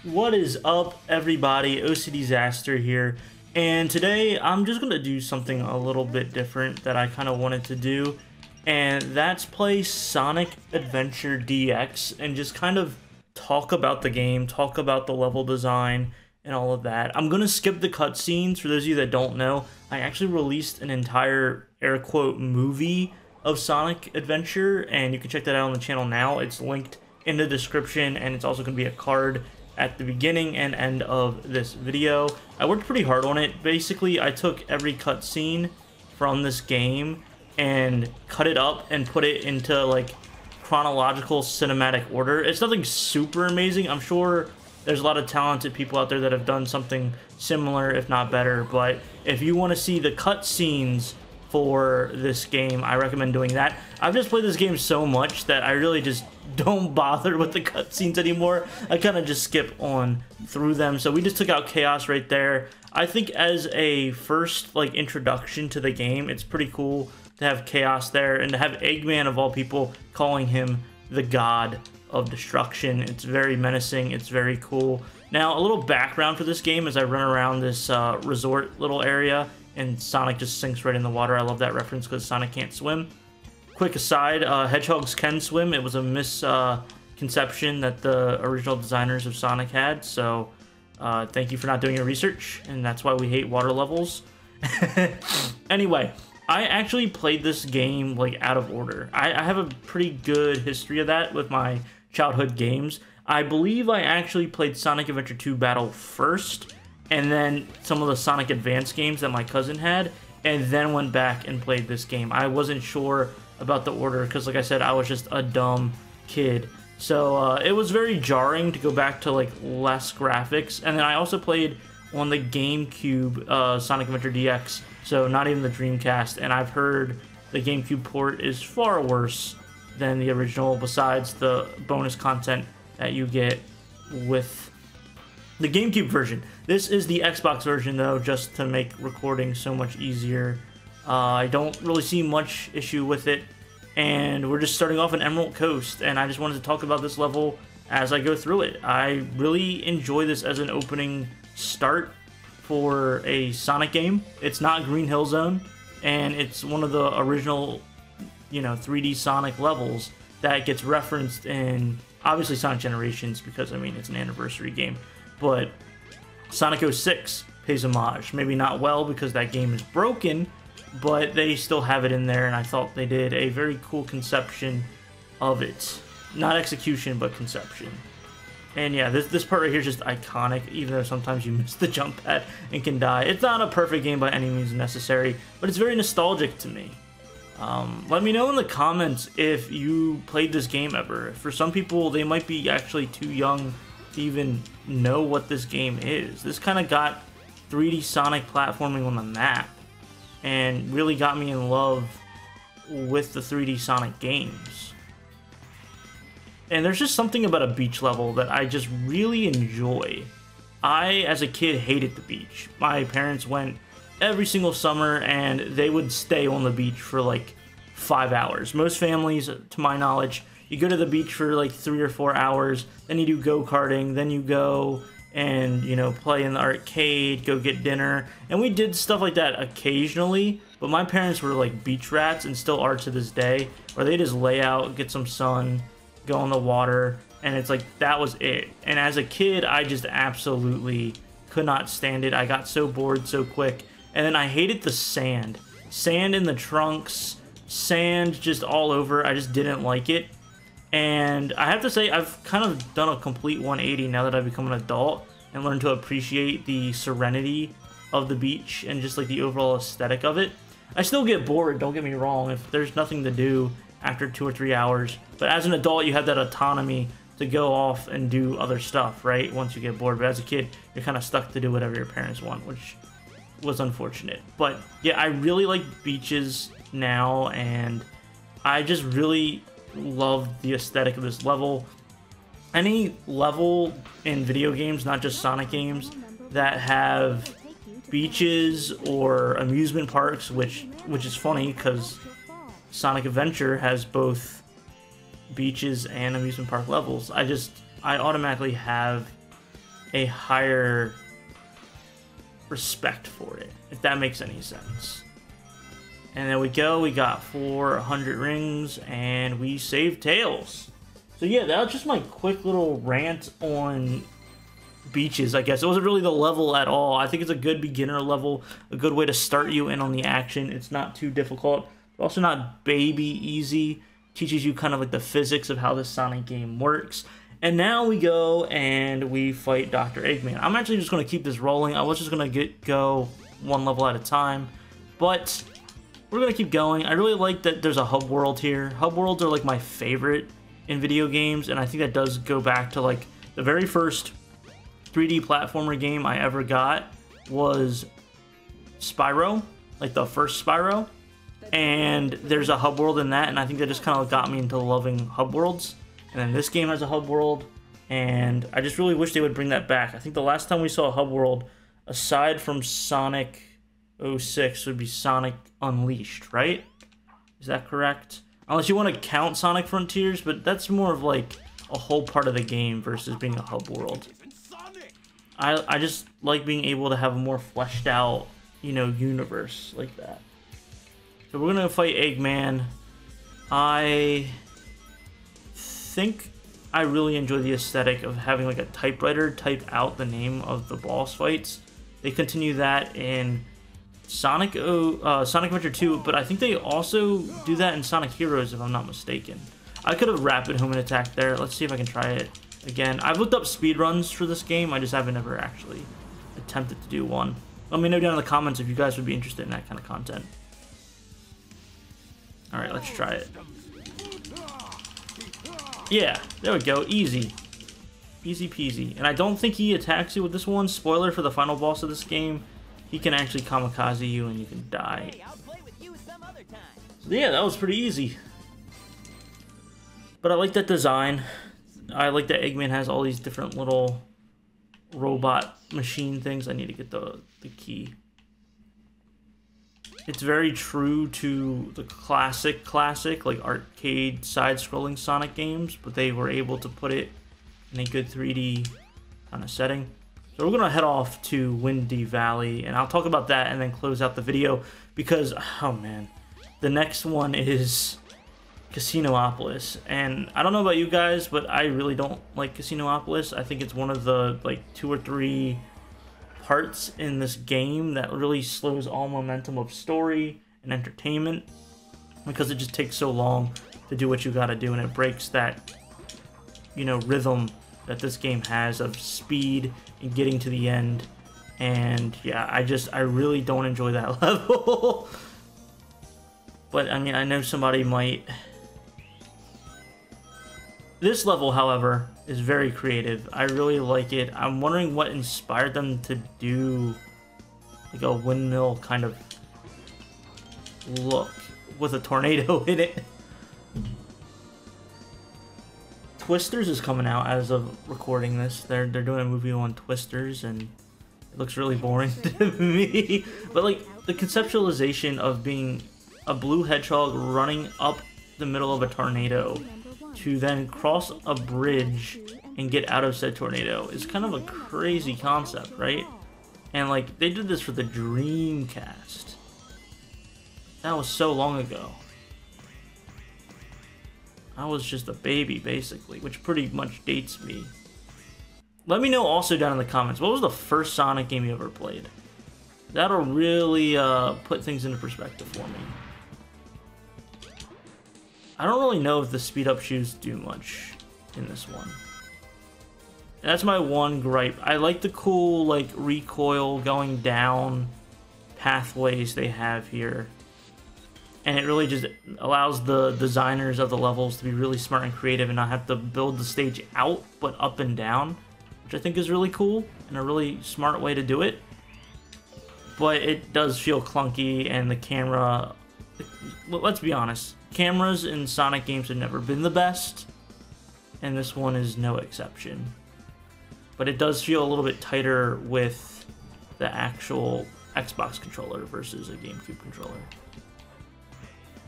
What is up, everybody? OCDsaster here, and today I'm just gonna do something a little bit different that I kind of wanted to do, and that's play Sonic Adventure DX and just kind of talk about the game, talk about the level design, and all of that. I'm gonna skip the cutscenes. For those of you that don't know, I actually released an entire air quote movie of Sonic Adventure, and you can check that out on the channel now. It's linked in the description, and it's also gonna be a card at the beginning and end of this video. I worked pretty hard on it. Basically, I took every cutscene from this game and cut it up and put it into like chronological cinematic order. It's nothing super amazing. I'm sure there's a lot of talented people out there that have done something similar, if not better, but if you want to see the cutscenes for this game, I recommend doing that. I've just played this game so much that I really just don't bother with the cutscenes anymore. I kind of just skip on through them. So we just took out Chaos right there. I think as a first like introduction to the game, it's pretty cool to have Chaos there and to have Eggman of all people calling him the God of Destruction. It's very menacing. It's very cool. Now, a little background for this game as I run around this resort little area and Sonic just sinks right in the water. I love that reference because Sonic can't swim. Quick aside, hedgehogs can swim. It was a misconception that the original designers of Sonic had, so thank you for not doing your research, and that's why we hate water levels. Anyway, I actually played this game like out of order. I have a pretty good history of that with my childhood games. I believe I actually played Sonic Adventure 2 Battle first, and then some of the Sonic Advance games that my cousin had, and then went back and played this game. I wasn't sure about the order because, like I said, I was just a dumb kid. So it was very jarring to go back to like less graphics. And then I also played on the GameCube Sonic Adventure DX, so not even the Dreamcast. And I've heard the GameCube port is far worse than the original, besides the bonus content that you get with the GameCube version. This is the Xbox version, though, just to make recording so much easier. I don't really see much issue with it, and we're just starting off in Emerald Coast, and I just wanted to talk about this level as I go through it. I really enjoy this as an opening start for a Sonic game. It's not Green Hill Zone, and it's one of the original, 3D Sonic levels that gets referenced in, obviously, Sonic Generations, because, I mean, it's an anniversary game, but Sonic 06 pays homage. Maybe not well because that game is broken, but they still have it in there, and I thought they did a very cool conception of it. Not execution, but conception. And yeah, this part right here is just iconic, even though sometimes you miss the jump pad and can die. It's not a perfect game by any means necessary, but it's very nostalgic to me. Let me know in the comments if you played this game ever. For some people, they might be actually too young to even know what this game is. This kind of got 3D Sonic platforming on the map, and really got me in love with the 3D Sonic games. And there's just something about a beach level that I just really enjoy. I, as a kid, hated the beach. My parents went every single summer, and they would stay on the beach for like 5 hours. Most families, to my knowledge, you go to the beach for like 3 or 4 hours, then you do go-karting, then you go and, play in the arcade, go get dinner. And we did stuff like that occasionally, but my parents were like beach rats, and still are to this day, where they just lay out, get some sun, go in the water, and it's like, that was it. And as a kid, I just absolutely could not stand it. I got so bored so quick. And then I hated the sand. Sand in the trunks, sand just all over. I just didn't like it. And I have to say, I've kind of done a complete 180 now that I've become an adult and learned to appreciate the serenity of the beach and just like the overall aesthetic of it. I still get bored, don't get me wrong, if there's nothing to do after 2 or 3 hours. But as an adult, you have that autonomy to go off and do other stuff, right? Once you get bored. But as a kid, you're kind of stuck to do whatever your parents want, which was unfortunate. But yeah, I really like beaches now, and I just really love the aesthetic of this level. Any level in video games, not just Sonic games, that have beaches or amusement parks, which is funny because Sonic Adventure has both beaches and amusement park levels. I automatically have a higher respect for it, if that makes any sense. And there we go, we got 400 rings, and we saved Tails. So yeah, that was just my quick little rant on beaches, I guess. It wasn't really the level at all. I think it's a good beginner level, a good way to start you in on the action. It's not too difficult, but also not baby easy. Teaches you kind of like the physics of how this Sonic game works. And now we go and we fight Dr. Eggman. I'm actually just going to keep this rolling. I was just going to go one level at a time, but we're going to keep going. I really like that there's a hub world here. Hub worlds are like my favorite in video games, and I think that does go back to like the very first 3D platformer game I ever got was Spyro, like the first Spyro. And there's a hub world in that, and I think that just kind of got me into loving hub worlds. And then this game has a hub world, and I just really wish they would bring that back. I think the last time we saw a hub world, aside from Sonic 06, would be Sonic Unleashed, right? Is that correct? Unless you want to count Sonic Frontiers, but that's more of like a whole part of the game versus being a hub world. I just like being able to have a more fleshed out, you know, universe like that. So we're gonna fight Eggman. I think I really enjoy the aesthetic of having like a typewriter type out the name of the boss fights. They continue that in Sonic Adventure 2, but I think they also do that in Sonic Heroes, if I'm not mistaken. I could have rapid human attack there. Let's see if I can try it again. I've looked up speedruns for this game. I just haven't ever actually attempted to do one. Let me know down in the comments if you guys would be interested in that kind of content. Alright, let's try it. Yeah, there we go. Easy. Easy peasy. And I don't think he attacks you with this one. Spoiler for the final boss of this game. He can actually kamikaze you and you can die. So yeah, that was pretty easy. But I like that design. I like that Eggman has all these different little robot machine things. I need to get the key. It's very true to the classic like arcade side-scrolling Sonic games, but they were able to put it in a good 3D kind of setting. So we're gonna head off to Windy Valley, and I'll talk about that and then close out the video because, oh man, the next one is Casinopolis, and I don't know about you guys, but I really don't like Casinopolis. I think it's one of the like 2 or 3 parts in this game that really slows all momentum of story and entertainment because it just takes so long to do what you gotta do, and it breaks that, you know, rhythm that this game has of speed and getting to the end. And yeah, I really don't enjoy that level. But I mean, I know somebody might. This level, however, is very creative. I really like it. I'm wondering what inspired them to do like a windmill kind of look with a tornado in it. Twisters is coming out as of recording this. They're doing a movie on Twisters, and it looks really boring to me. But like the conceptualization of being a blue hedgehog running up the middle of a tornado to then cross a bridge and get out of said tornado is kind of a crazy concept, right? And like they did this for the Dreamcast. That was so long ago. I was just a baby, basically, which pretty much dates me. Let me know also down in the comments, what was the first Sonic game you ever played? That'll really put things into perspective for me. I don't really know if the speed up shoes do much in this one. And that's my one gripe. I like the cool like recoil going down pathways they have here. And it really just allows the designers of the levels to be really smart and creative and not have to build the stage out, but up and down, which I think is really cool and a really smart way to do it. But it does feel clunky, and the camera, let's be honest, cameras in Sonic games have never been the best, and this one is no exception. But it does feel a little bit tighter with the actual Xbox controller versus a GameCube controller.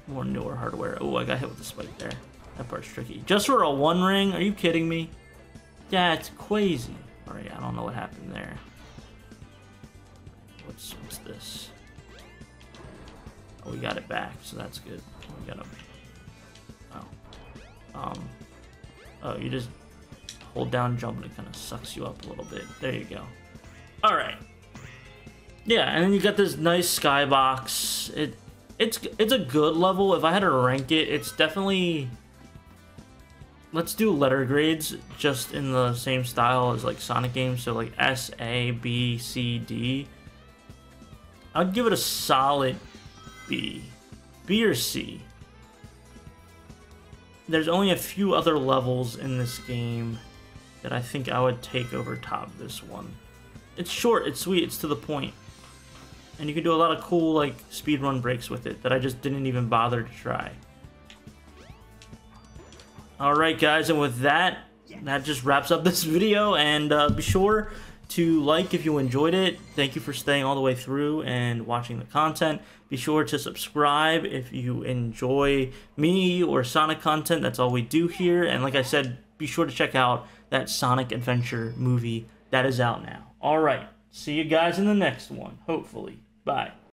More newer hardware. Oh, I got hit with the spike there. That part's tricky. Just for a 1 ring? Are you kidding me? That's crazy. Alright, I don't don't know what happened there. What's this? Oh, we got it back, so that's good. We got him. Oh. Oh, you just hold down jump and it kind of sucks you up a little bit. There you go. Alright. Yeah, and then you got this nice skybox. It's a good level. If I had to rank it, it's definitely... Let's do letter grades just in the same style as like Sonic games. So like S, A, B, C, D. I'd give it a solid B. B or C. There's only a few other levels in this game that I think I would take over top this one. It's short, it's sweet, it's to the point. And you can do a lot of cool like speedrun breaks with it that I just didn't even bother to try. Alright guys, and with that just wraps up this video, and be sure to like if you enjoyed it. Thank you for staying all the way through and watching the content. Be sure to subscribe if you enjoy me or Sonic content. That's all we do here. And like I said, be sure to check out that Sonic Adventure movie that is out now. Alright, see you guys in the next one, hopefully. Bye.